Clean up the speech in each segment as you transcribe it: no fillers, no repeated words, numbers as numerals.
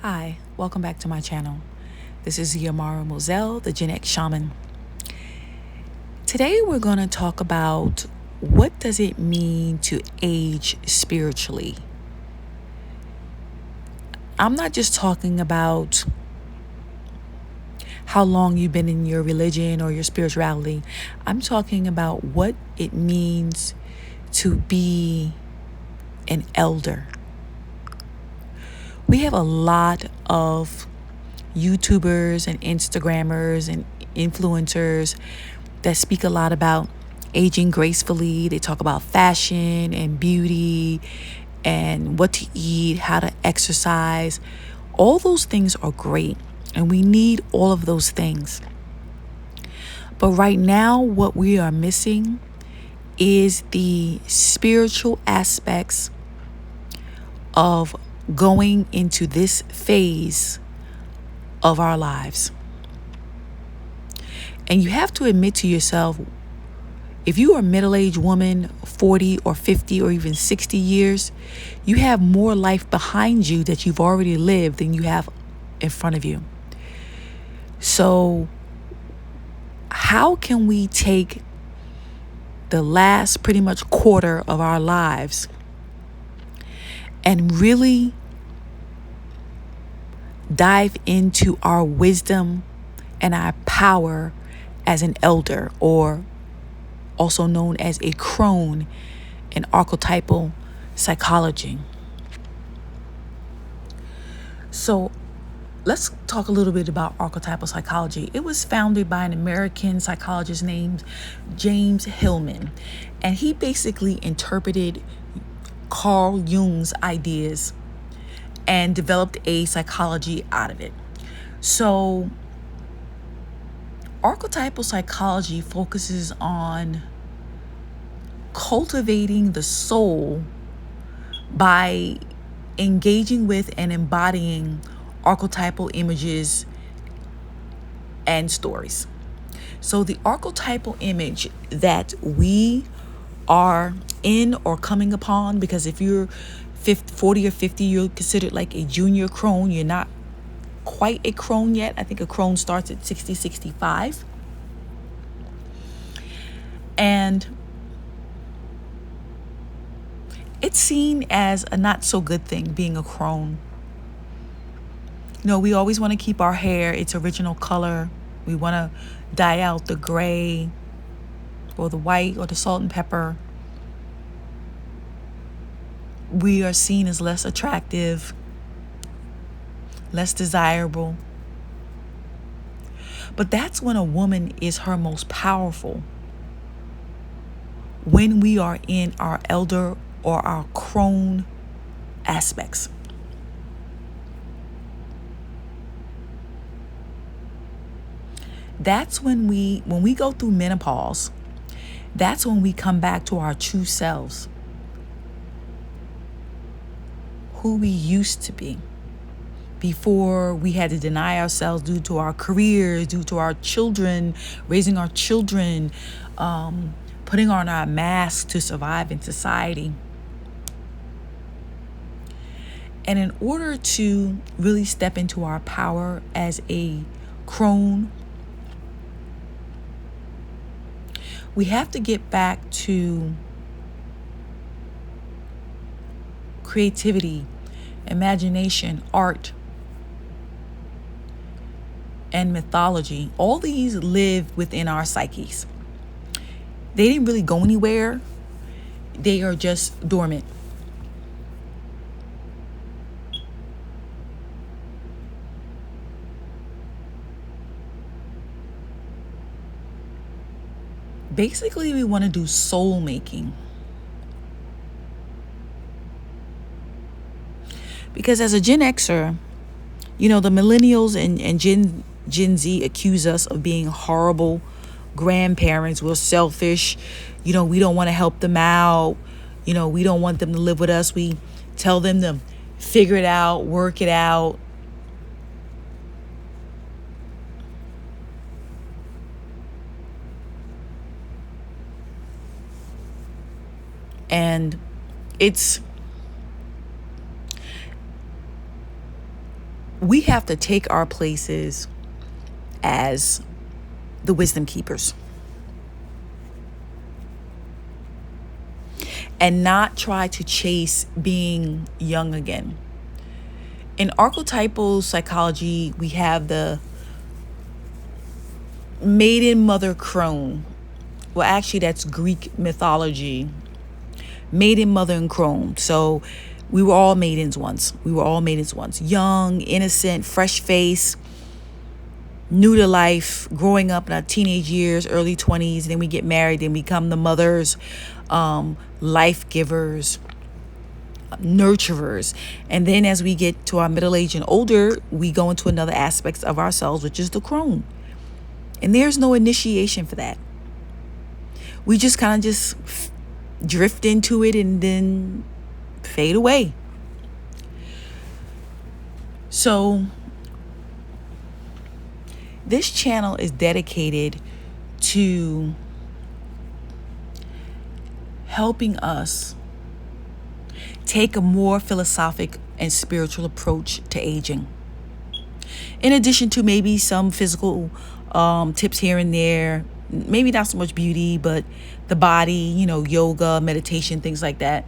Hi, welcome back to my channel. This is Yamara Moselle, the Gen X Shaman. Today we're going to talk about what does it mean to age spiritually. I'm not just talking about how long you've been in your religion or your spirituality. I'm talking about what it means to be an elder. We have a lot of YouTubers and Instagrammers and influencers that speak a lot about aging gracefully. They talk about fashion and beauty and what to eat, how to exercise. All those things are great, and we need all of those things. But right now, what we are missing is the spiritual aspects of going into this phase of our lives. And you have to admit to yourself, if you are a middle-aged woman, 40 or 50 or even 60 years, you have more life behind you that you've already lived than you have in front of you. So how can we take the last pretty much quarter of our lives and really dive into our wisdom and our power as an elder, or also known as a crone in archetypal psychology? So let's talk a little bit about archetypal psychology. It was founded by an American psychologist named James Hillman, and he basically interpreted Carl Jung's ideas and developed a psychology out of it. So archetypal psychology focuses on cultivating the soul by engaging with and embodying archetypal images and stories. So the archetypal image that we are in or coming upon, because if you're 40 or 50, you're considered like a junior crone. You're not quite a crone yet. I think a crone starts at 60, 65. And it's seen as a not so good thing being a crone. We always want to keep our hair its original color. We want to dye out the gray or the white or the salt and pepper. We are seen as less attractive, less desirable. But that's when a woman is her most powerful. When we are in our elder or our crone aspects. That's when we go through menopause, that's when we come back to our true selves, who we used to be before we had to deny ourselves due to our careers, due to our children, raising our children, putting on our masks to survive in society. And in order to really step into our power as a crone, we have to get back to creativity, imagination, art, and mythology. All these live within our psyches. They didn't really go anywhere. They are just dormant. Basically, we want to do soul making. Because as a Gen Xer, the millennials and Gen Z accuse us of being horrible grandparents. We're selfish. We don't want to help them out. We don't want them to live with us. We tell them to figure it out, work it out. And it's We have to take our places as the wisdom keepers and not try to chase being young again. In archetypal psychology, we have the maiden mother crone. Well, actually, that's Greek mythology. Maiden mother and crone. So we were all maidens once. Young, innocent, fresh face, new to life, growing up in our teenage years, early 20s. Then we get married, then become the mothers, life givers, nurturers. And then as we get to our middle age and older, we go into another aspect of ourselves, which is the crone. And there's no initiation for that. We just kind of just drift into it and then fade away. So this channel is dedicated to helping us take a more philosophic and spiritual approach to aging. In addition to maybe some physical tips here and there, maybe not so much beauty, but the body, yoga, meditation, things like that.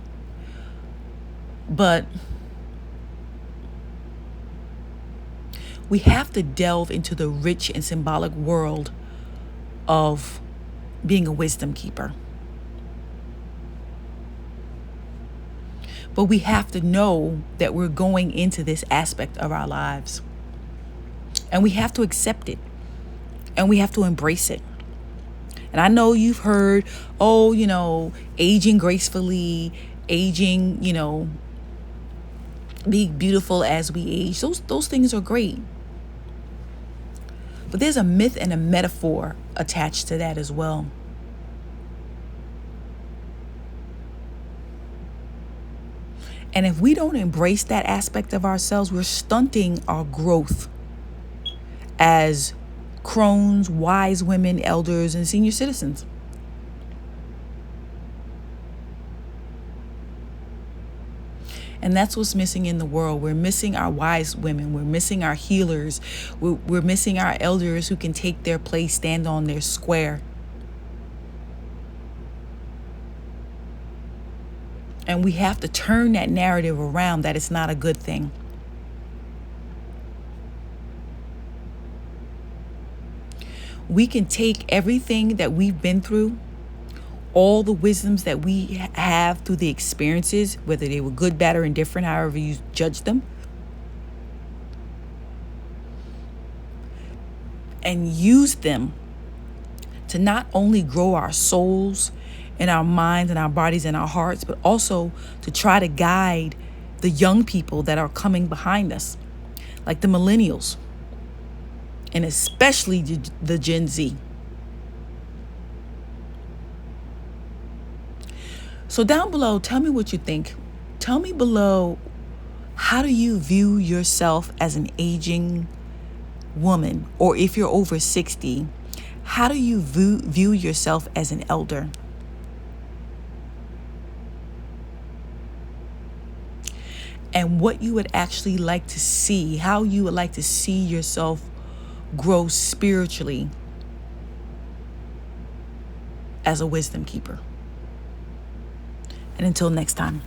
But we have to delve into the rich and symbolic world of being a wisdom keeper. But we have to know that we're going into this aspect of our lives. And we have to accept it. And we have to embrace it. And I know you've heard, aging gracefully, aging, be beautiful as we age. Those things are great. But there's a myth and a metaphor attached to that as well. And if we don't embrace that aspect of ourselves, we're stunting our growth as crones, wise women, elders, and senior citizens. And that's what's missing in the world. We're missing our wise women. We're missing our healers. We're missing our elders who can take their place, stand on their square. And we have to turn that narrative around that it's not a good thing. We can take everything that we've been through, all the wisdoms that we have through the experiences, whether they were good, bad, or indifferent, however you judge them, and use them to not only grow our souls and our minds and our bodies and our hearts, but also to try to guide the young people that are coming behind us, like the millennials, and especially the Gen Z. So down below, tell me what you think. Tell me below, how do you view yourself as an aging woman? Or if you're over 60, how do you view yourself as an elder? And what you would actually like to see, how you would like to see yourself grow spiritually as a wisdom keeper. And until next time.